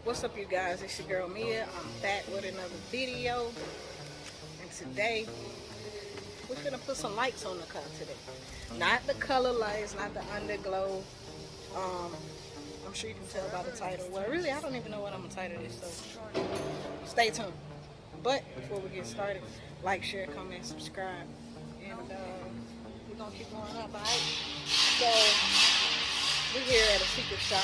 What's up, you guys? It's your girl Mia. I'm back with another video, and today we're gonna put some lights on the car today. Not the color lights, not the underglow. I'm sure you can tell by the title. Well, really, I don't even know what I'm gonna title this, so stay tuned. But before we get started, like, share, comment, subscribe, and we're gonna keep going up, alright? So we're here at a secret shop,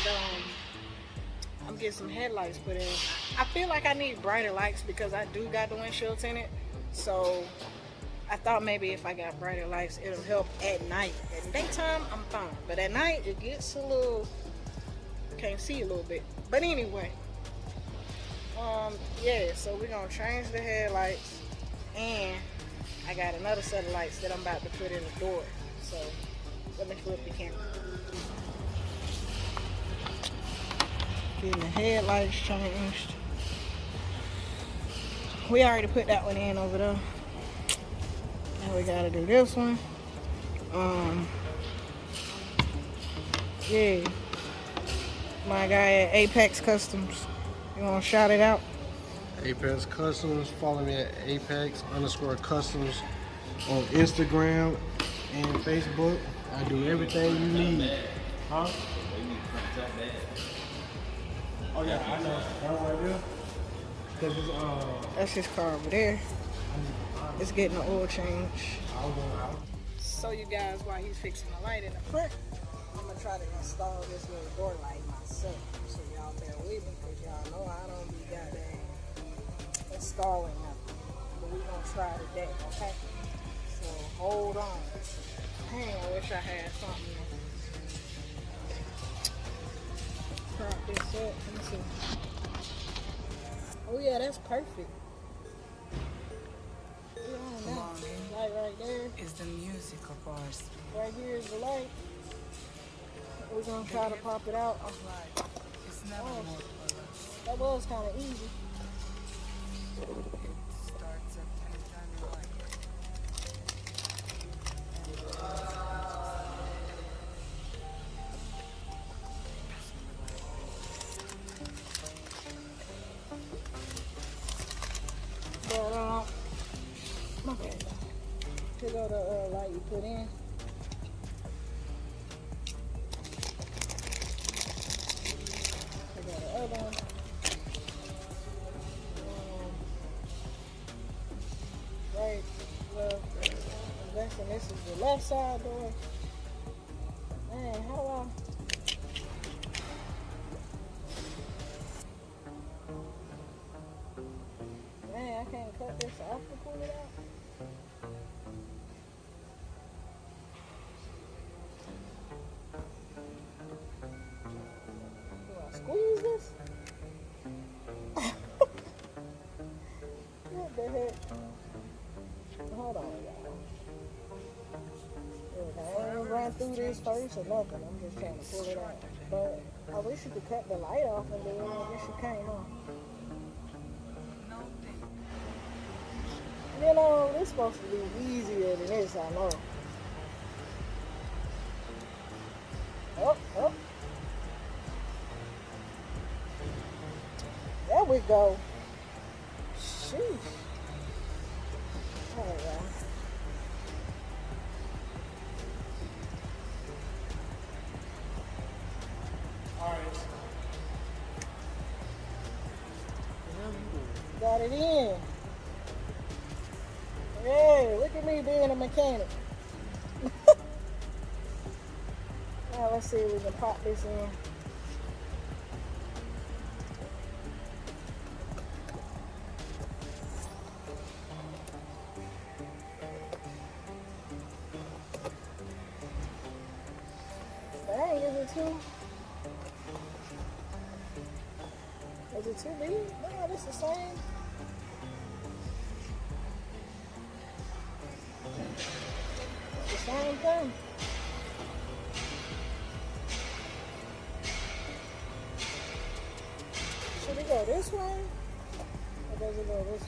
and I'm getting some headlights put in. I feel like I need brighter lights because I do got the windshield tinted. So I thought maybe if I got brighter lights, it'll help at night. At daytime, I'm fine. But at night, it gets a little, can't see a little bit. But anyway, yeah, so we're gonna change the headlights, and I got another set of lights that I'm about to put in the door. So let me flip the camera. Getting the headlights changed. We already put that one in over there. Now we gotta do this one. Yeah, my guy at Apex Customs. You wanna shout it out? Apex Customs. Follow me at Apex_Customs on Instagram and Facebook. I do everything you need. Huh? Oh yeah, I know. That one right there. Cause it's That's his car over there. It's getting an oil change. So you guys, while he's fixing the light in the front, I'm gonna try to install this little door light myself. So y'all bear with me, cause y'all know I don't be goddamn installing nothing. But we gonna try today, okay? So hold on. Dang, I wish I had something. Prop this up. Let me see. Oh yeah, that's perfect. Light right there. Is the music of ours. Right here is the light. We're gonna try to pop it out. It's never more colors. That was kind of easy. It starts at anytime you like. But okay. Here go the light you put in. Here go the other one. Right, left. I'm guessing this is the left side door. Man, how do I? Man, I can't cut this off to pull it out. Do I squeeze this? What the heck? Hold on, y'all. Look, I ain't run through this first or nothing. I'm just trying to pull it out. But I wish you could cut the light off and do it. I guess you can't, huh? You know, this is supposed to be easier than this, I know. Oh, oh. There we go. Sheesh. All right, y'all. Got it in. Hey, look at me being a mechanic. Now let's see if we can pop this in. Dang, is it too? Is it too big? No, this is the same. The same thing. Should it go this way? Or does it go this way?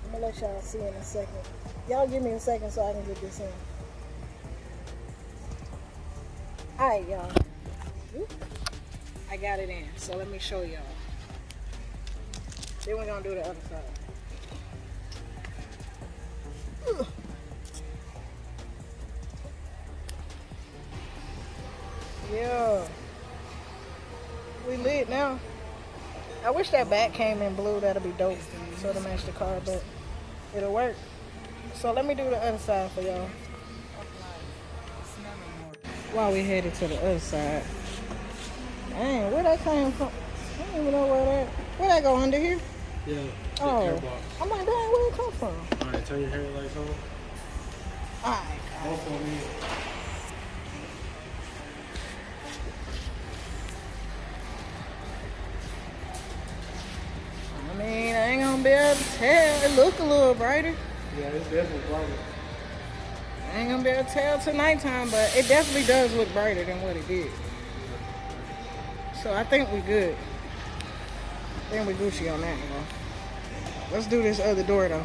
I'm gonna let y'all see in a second. Y'all give me a second so I can get this in. Alright, y'all. I got it in. So let me show y'all. Then we're gonna do the other side. Ugh. Yeah. We lit now. I wish that back came in blue. That'd be dope. So to match the car, but it'll work. So let me do the other side for y'all. It's never more. While we headed to the other side. Dang, where that came from? I don't even know where that go under here. Yeah. The Oh, airbox. I'm like, dang, where it come from? All right, turn your headlights on. Alright. Both on me. I mean, I ain't gonna be able to tell. It look a little brighter. Yeah, it's definitely brighter. I ain't gonna be able to tell till nighttime, but it definitely does look brighter than what it did. So I think we good. I think we Gucci on that one. Let's do this other door though.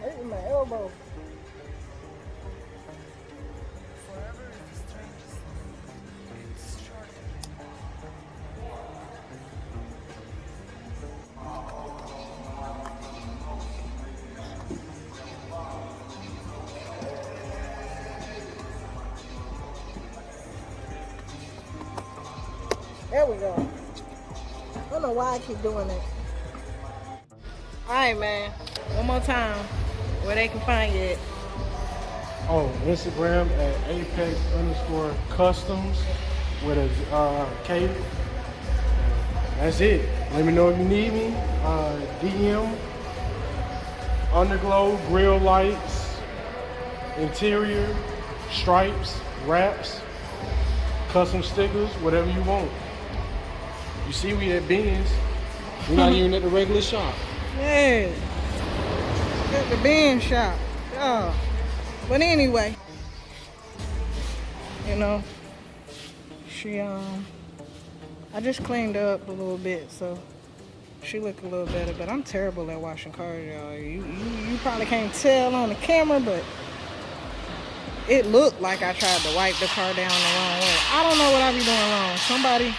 Hurting my elbow. Forever is the strangest thing. It's shorter than There we go. I don't know why I keep doing that. Alright, man. One more time. Where they can find you at. Oh, Instagram at Apex_Customs with a K. That's it. Let me know if you need me. DM, underglow, grill lights, interior, stripes, wraps, custom stickers, whatever you want. You see we at Ben's. We're not even at the regular shop. Yeah. At the bin shop. Yeah. But anyway. You know. I just cleaned her up a little bit, so she look a little better. But I'm terrible at washing cars, y'all. You probably can't tell on the camera, but it looked like I tried to wipe the car down the wrong way. I don't know what I be doing wrong. Somebody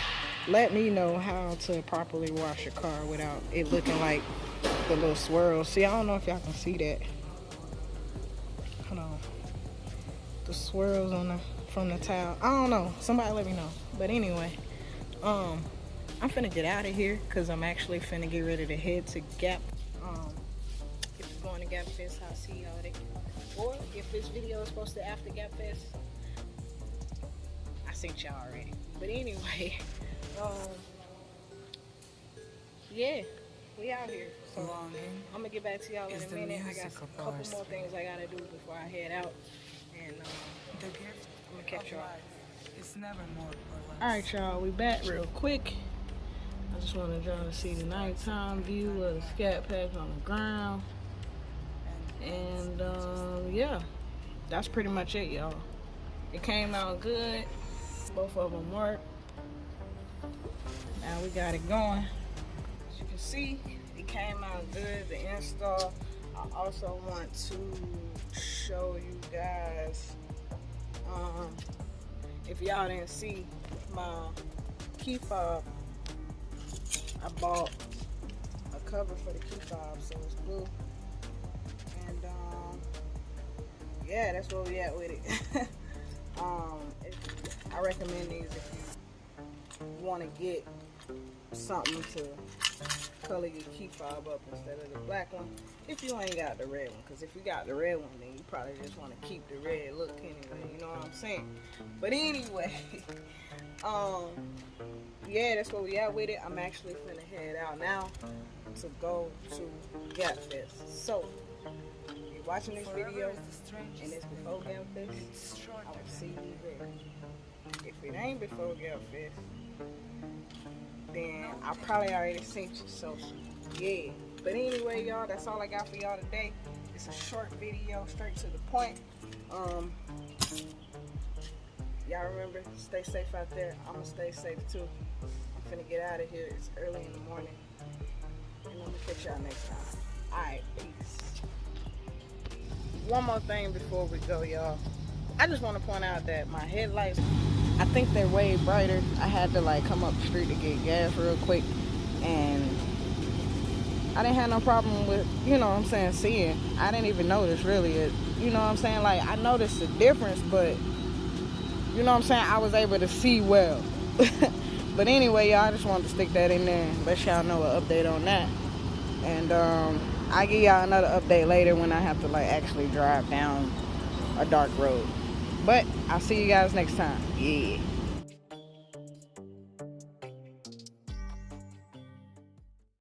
let me know how to properly wash a car without it looking like the little swirls. See, I don't know if y'all can see that. Hold on. The swirls on from the towel. I don't know. Somebody let me know. But anyway, I'm finna get out of here because I'm actually finna get ready to head to Gap. If you're going to Gap Fest, I'll see y'all there. Or if this video is posted after Gap Fest, I sent y'all already. But anyway, yeah, we out here. So longing. I'm gonna get back to y'all in Is a the minute. I got music a of couple ours. more things I gotta do before I head out. And The gift I'm gonna catch of y'all. life is never more or less. Alright, y'all, we back real quick. I just wanted y'all to see the nighttime view of the Scat Pack on the ground. And yeah, that's pretty much it, y'all. It came out good. Both of them work. Now we got it going. As you can see, it came out good, the install. I also want to show you guys, if y'all didn't see my key fob, I bought a cover for the key fob, so it's blue. And yeah, that's where we at with it. I recommend these if you want to get something to color your key fob up instead of the black one. If you ain't got the red one, because if you got the red one, then you probably just want to keep the red look anyway. You know what I'm saying? But anyway, yeah, that's where we at with it. I'm actually finna head out now to go to Gap Fest. So, if you're watching this video and it's before Gap Fest, I will see you there. If it ain't before Gap Fest, then I probably already sent you. So, yeah, But anyway, y'all, that's all I got for y'all today. It's a short video, straight to the point. Y'all remember, stay safe out there. I'm gonna stay safe too. I'm finna get out of here. It's early in the morning. And I'm gonna catch y'all next time. Alright, peace. One more thing before we go, y'all. I just want to point out that my headlights, I think they're way brighter. I had to like come up the street to get gas real quick, and I didn't have no problem with, you know what I'm saying, seeing. I didn't even notice really it, you know what I'm saying, like I noticed the difference, but you know what I'm saying, I was able to see well. But anyway, y'all, I just wanted to stick that in there and let y'all know an update on that. And I'll give y'all another update later when I have to like actually drive down a dark road. But I'll see you guys next time. Yeah.